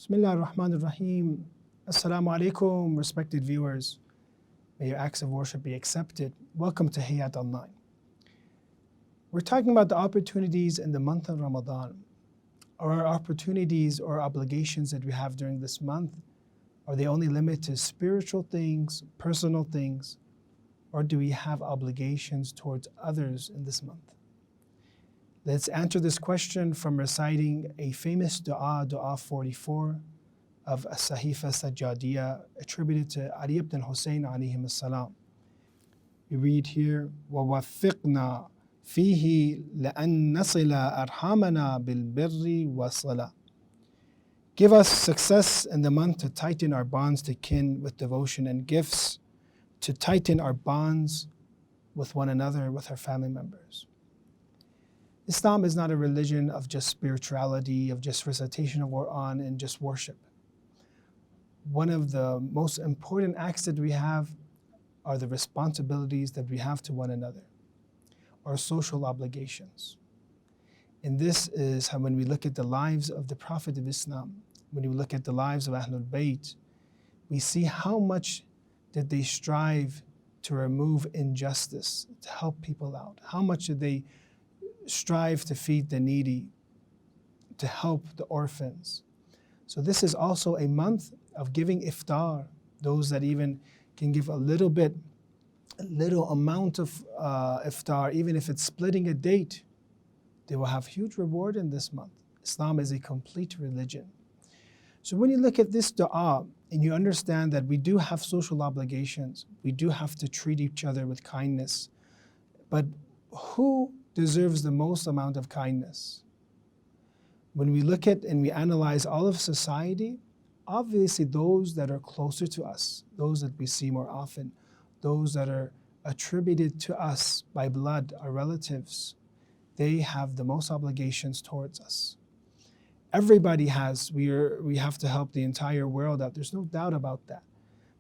Bismillah ar-Rahman ar-Rahim. Assalamu alaikum, respected viewers. May your acts of worship be accepted. Welcome to Heyat Online. We're talking about the opportunities in the month of Ramadan. Are our opportunities or obligations that we have during this month, are they only limited to spiritual things, personal things, or do we have obligations towards others in this month? Let's answer this question from reciting a famous dua, Dua 44 of As-Sahifa Sajjadiyya, attributed to Ali ibn Hussein alayhim as-salam. We read here, وَوَفِّقْنَا فِيهِ لَأَن نَصِلَ أَرْحَامَنَا بِالْبِرِّ وَالصَّلَةِ. Give us success in the month to tighten our bonds to kin with devotion and gifts, to tighten our bonds with one another, with our family members. Islam is not a religion of just spirituality, of just recitation of Quran and just worship. One of the most important acts that we have are the responsibilities that we have to one another, our social obligations. And this is how, when we look at the lives of the Prophet of Islam, when we look at the lives of Ahlul Bayt, we see how much did they strive to remove injustice, to help people out. How much did they strive to feed the needy, to help the orphans. So this is also a month of giving iftar. Those that even can give a little amount of iftar, even if it's splitting a date, they will have huge reward in this month. Islam is a complete religion. So when you look at this dua and you understand that we do have social obligations, we do have to treat each other with kindness, but who deserves the most amount of kindness? When we look at and we analyze all of society, obviously those that are closer to us, those that we see more often, those that are attributed to us by blood, our relatives, they have the most obligations towards us. Everybody has, we have to help the entire world out. There's no doubt about that.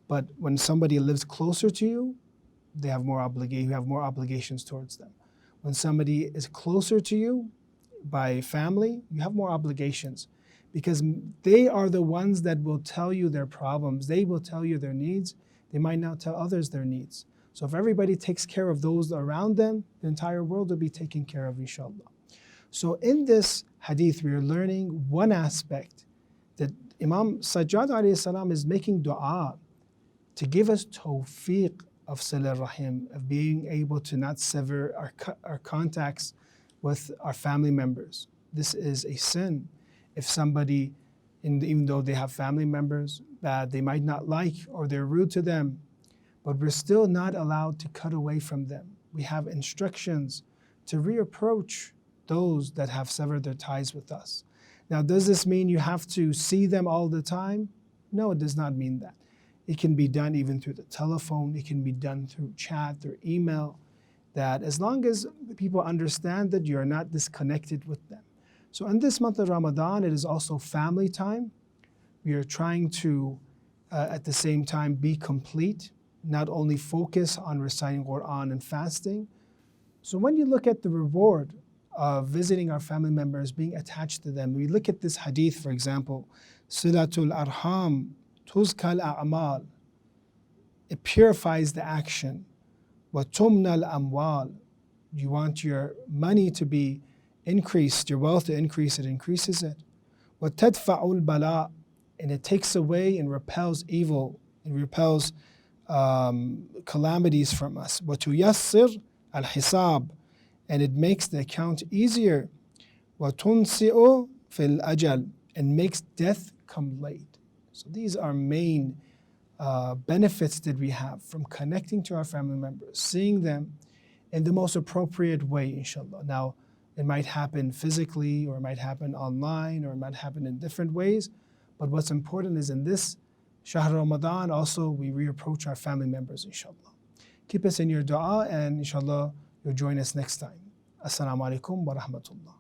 But when somebody lives closer to you, they have more you have more obligations towards them. When somebody is closer to you by family, you have more obligations because they are the ones that will tell you their problems. They will tell you their needs. They might not tell others their needs. So if everybody takes care of those around them, the entire world will be taken care of, inshallah. So in this hadith, we are learning one aspect that Imam Sajjad alayhi salam is making dua to give us tawfiq of Salah Rahim, of being able to not sever our contacts with our family members. This is a sin. If somebody, even though they have family members that they might not like or they're rude to them, but we're still not allowed to cut away from them. We have instructions to reapproach those that have severed their ties with us. Now, does this mean you have to see them all the time? No, it does not mean that. It can be done even through the telephone. It can be done through chat, through email, that as long as people understand that you're not disconnected with them. So in this month of Ramadan, it is also family time. We are trying to, at the same time, be complete, not only focus on reciting Quran and fasting. So when you look at the reward of visiting our family members, being attached to them, we look at this hadith, for example, Silatul Arham, Tuzkal A'mal, it purifies the action. وَتُمْنَ الْأَمْوَالِ, you want your money to be increased, your wealth to increase, it increases it. وَتَدْفَعُ الْبَلَاءِ, and it takes away and repels evil, and repels calamities from us. وَتُيَسِّرْ الْحِسَابِ, and it makes the account easier. وَتُنْسِئُ فِي الْأَجَلِ, and makes death come late. So these are main benefits that we have from connecting to our family members, seeing them in the most appropriate way, inshallah. Now, it might happen physically, or it might happen online, or it might happen in different ways. But what's important is in this Shahr Ramadan, also we reapproach our family members, inshallah. Keep us in your dua, and inshallah, you'll join us next time. Assalamu alaikum wa rahmatullah.